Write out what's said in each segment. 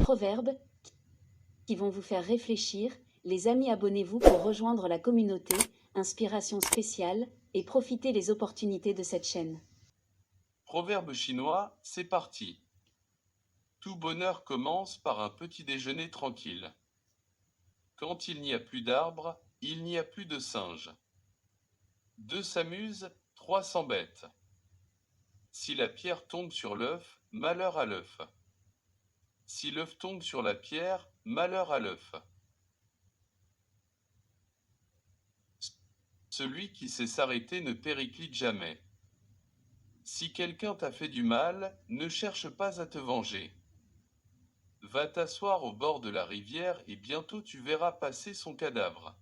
proverbes qui vont vous faire réfléchir. Les amis, abonnez-vous pour rejoindre la communauté, inspiration spéciale, et profitez les opportunités de cette chaîne. Proverbe chinois, c'est parti. Tout bonheur commence par un petit déjeuner tranquille. Quand il n'y a plus d'arbres, il n'y a plus de singes. Deux s'amusent, trois s'embêtent. Si la pierre tombe sur l'œuf, malheur à l'œuf. Si l'œuf tombe sur la pierre, malheur à l'œuf. Celui qui sait s'arrêter ne périclite jamais. Si quelqu'un t'a fait du mal, ne cherche pas à te venger. Va t'asseoir au bord de la rivière et bientôt tu verras passer son cadavre.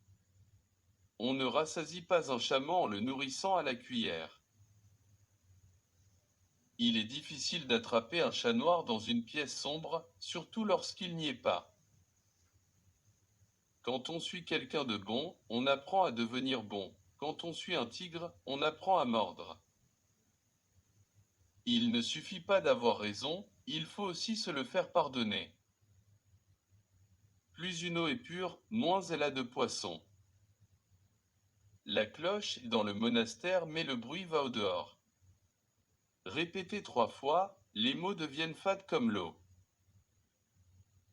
On ne rassasie pas un chameau en le nourrissant à la cuillère. Il est difficile d'attraper un chat noir dans une pièce sombre, surtout lorsqu'il n'y est pas. Quand on suit quelqu'un de bon, on apprend à devenir bon. Quand on suit un tigre, on apprend à mordre. Il ne suffit pas d'avoir raison, il faut aussi se le faire pardonner. Plus une eau est pure, moins elle a de poissons. La cloche est dans le monastère mais le bruit va au dehors. Répétez 3 fois, les mots deviennent fades comme l'eau.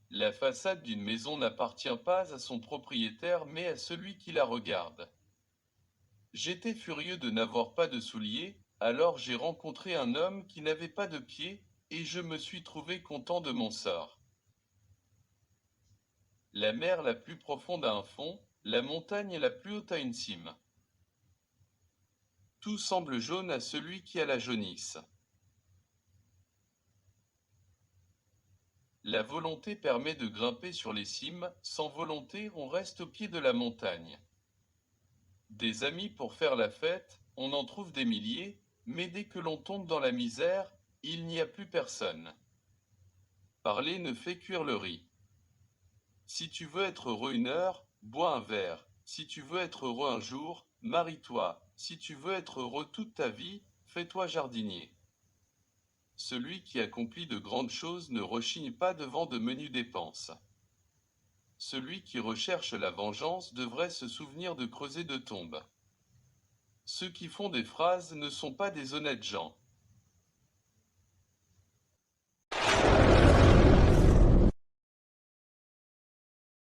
La façade d'une maison n'appartient pas à son propriétaire mais à celui qui la regarde. J'étais furieux de n'avoir pas de souliers, alors j'ai rencontré un homme qui n'avait pas de pieds, et je me suis trouvé content de mon sort. La mer la plus profonde a un fond, la montagne la plus haute a une cime. Tout semble jaune à celui qui a la jaunisse. La volonté permet de grimper sur les cimes, sans volonté on reste au pied de la montagne. Des amis pour faire la fête, on en trouve des milliers, mais dès que l'on tombe dans la misère, il n'y a plus personne. Parler ne fait cuire le riz. Si tu veux être heureux une heure, bois un verre. Si tu veux être heureux un jour, marie-toi. Si tu veux être heureux toute ta vie, fais-toi jardinier. Celui qui accomplit de grandes choses ne rechigne pas devant de menues dépenses. Celui qui recherche la vengeance devrait se souvenir de creuser de tombes. Ceux qui font des phrases ne sont pas des honnêtes gens.